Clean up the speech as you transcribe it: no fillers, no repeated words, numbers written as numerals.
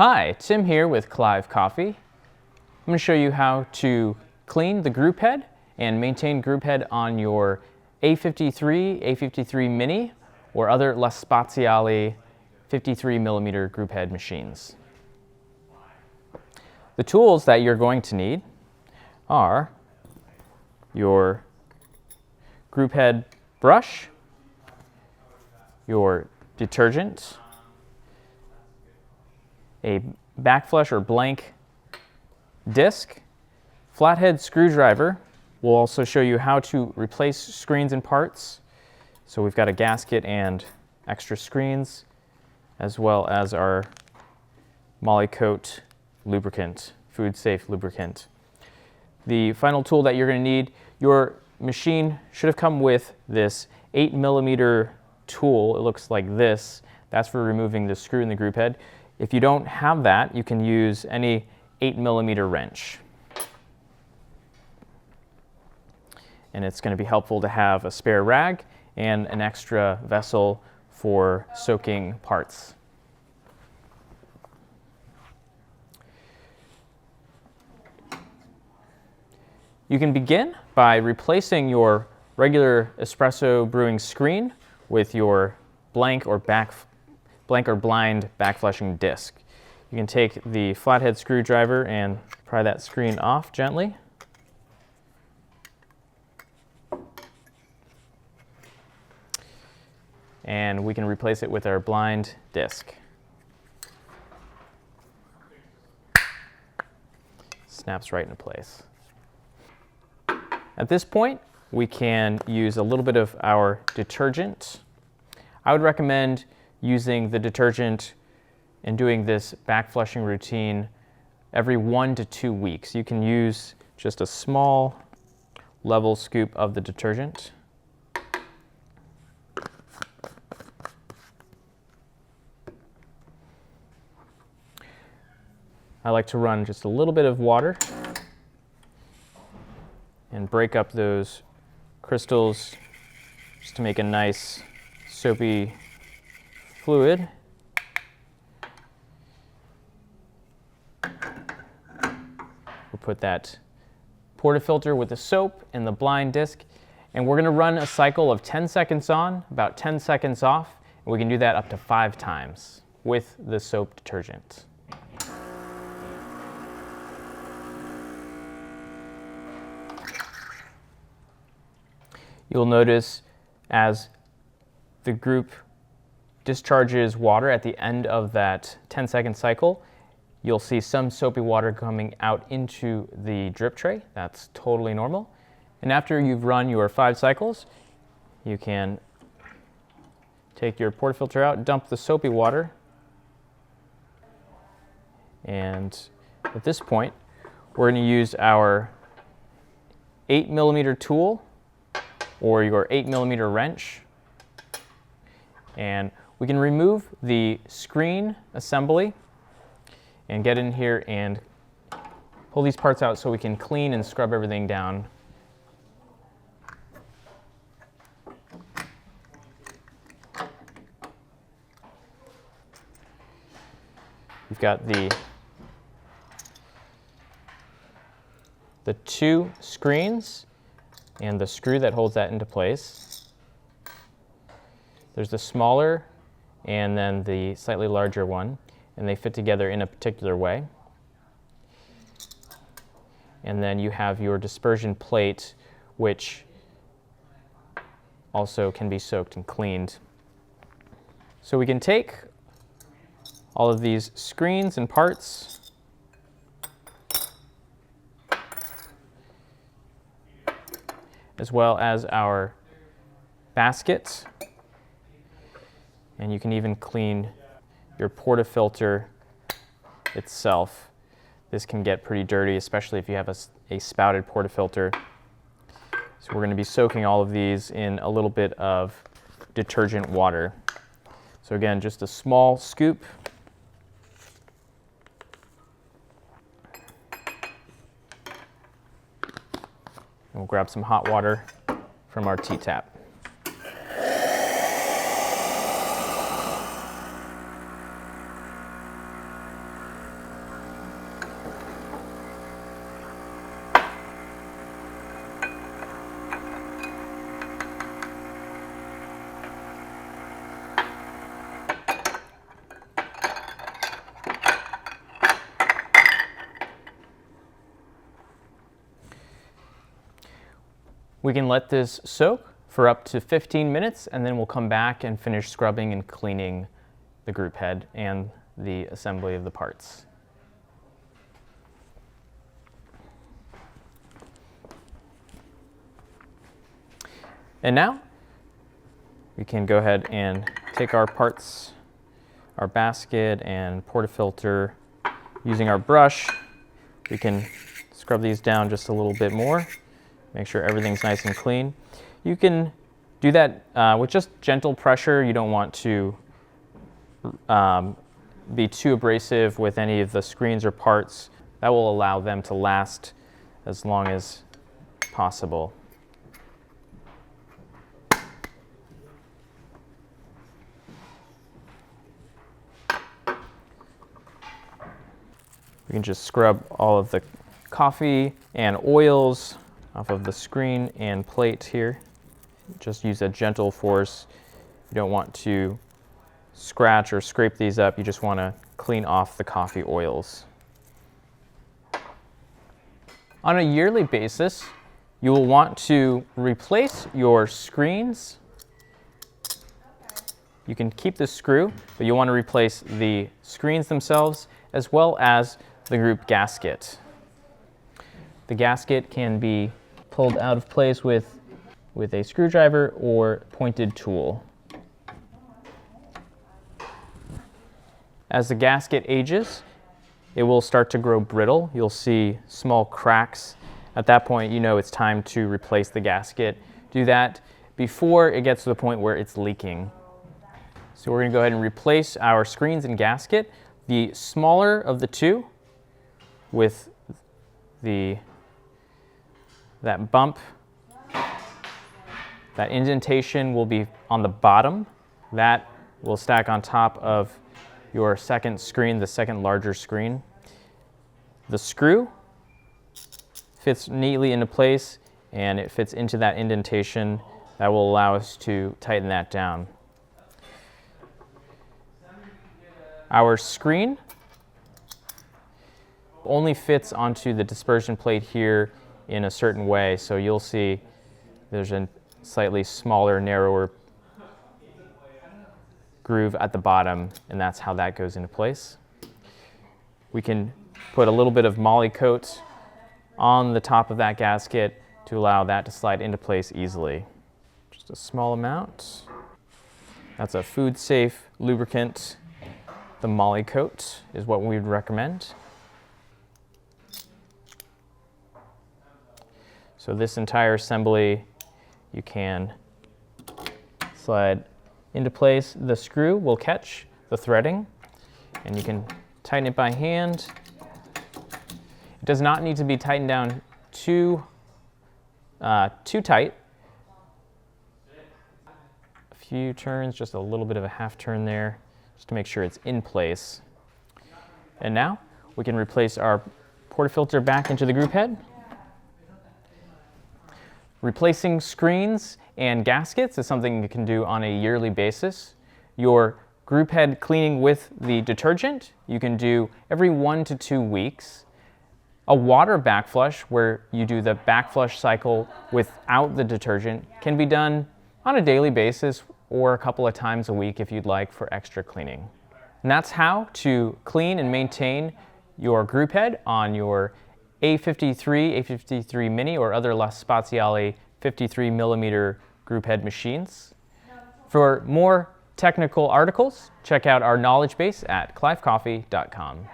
Hi, Tim here with Clive Coffee. I'm going to show you how to clean the group head and maintain group head on your A53, A53 Mini, or other Spaziale 53mm group head machines. The tools that you're going to need are your group head brush, your detergent, a backflush or blank disc, flathead screwdriver. We'll also show you how to replace screens and parts. So we've got a gasket and extra screens, as well as our Molykote lubricant, food safe lubricant. The final tool that you're going to need, your machine should have come with this 8mm tool. It looks like this. That's for removing the screw in the group head. If you don't have that, you can use any 8mm wrench. And it's going to be helpful to have a spare rag and an extra vessel for soaking parts. You can begin by replacing your regular espresso brewing screen with your blank or blind backflushing disc. You can take the flathead screwdriver and pry that screen off gently. And we can replace it with our blind disc. Snaps right into place. At this point, we can use a little bit of our detergent. I would recommend using the detergent and doing this backflushing routine every 1 to 2 weeks. You can use just a small level scoop of the detergent. I like to run just a little bit of water and break up those crystals just to make a nice soapy fluid. We'll put that portafilter with the soap and the blind disc, and we're going to run a cycle of 10 seconds on, about 10 seconds off, and we can do that up to 5 times with the soap detergent. You'll notice as the group discharges water at the end of that 10-second cycle, you'll see some soapy water coming out into the drip tray. That's totally normal. And after you've run your 5 cycles, you can take your portafilter out, dump the soapy water, and at this point, we're going to use our 8mm tool or your 8mm wrench, and we can remove the screen assembly and get in here and pull these parts out so we can clean and scrub everything down. We've got the 2 screens and the screw that holds that into place. There's the smaller and then the slightly larger one, and they fit together in a particular way. And then you have your dispersion plate, which also can be soaked and cleaned. So we can take all of these screens and parts, as well as our baskets, and you can even clean your portafilter itself. This can get pretty dirty, especially if you have a spouted portafilter. So we're going to be soaking all of these in a little bit of detergent water. So again, just a small scoop. And we'll grab some hot water from our T-tap. We can let this soak for up to 15 minutes, and then we'll come back and finish scrubbing and cleaning the group head and the assembly of the parts. And now we can go ahead and take our parts, our basket and portafilter. Using our brush, we can scrub these down just a little bit more, make sure everything's nice and clean. You can do that with just gentle pressure. You don't want to be too abrasive with any of the screens or parts. That will allow them to last as long as possible. We can just scrub all of the coffee and oils off of the screen and plate here. Just use a gentle force. You don't want to scratch or scrape these up. You just want to clean off the coffee oils. On a yearly basis, you will want to replace your screens. You can keep the screw, but you'll want to replace the screens themselves as well as the group gasket. The gasket can be pulled out of place with a screwdriver or pointed tool. As the gasket ages, it will start to grow brittle. You'll see small cracks. At that point, you know it's time to replace the gasket. Do that before it gets to the point where it's leaking. So we're going to go ahead and replace our screens and gasket. The smaller of the two, with that bump, that indentation will be on the bottom. That will stack on top of your second screen, the second larger screen. The screw fits neatly into place, and it fits into that indentation. That will allow us to tighten that down. Our screen only fits onto the dispersion plate here in a certain way, so you'll see there's a slightly smaller, narrower groove at the bottom, and that's how that goes into place. We can put a little bit of moly coat on the top of that gasket to allow that to slide into place easily. Just a small amount. That's a food-safe lubricant. The moly coat is what we'd recommend. So this entire assembly you can slide into place. The screw will catch the threading, and you can tighten it by hand. It does not need to be tightened down too tight. A few turns, just a little bit of a half turn there, just to make sure it's in place. And now we can replace our portafilter back into the group head. Replacing screens and gaskets is something you can do on a yearly basis. Your group head cleaning with the detergent you can do every 1 to 2 weeks. A water backflush, where you do the backflush cycle without the detergent, can be done on a daily basis or a couple of times a week if you'd like for extra cleaning. And that's how to clean and maintain your group head on your A53 Mini or other Spaziale 53mm group head machines. For more technical articles, check out our knowledge base at clivecoffee.com.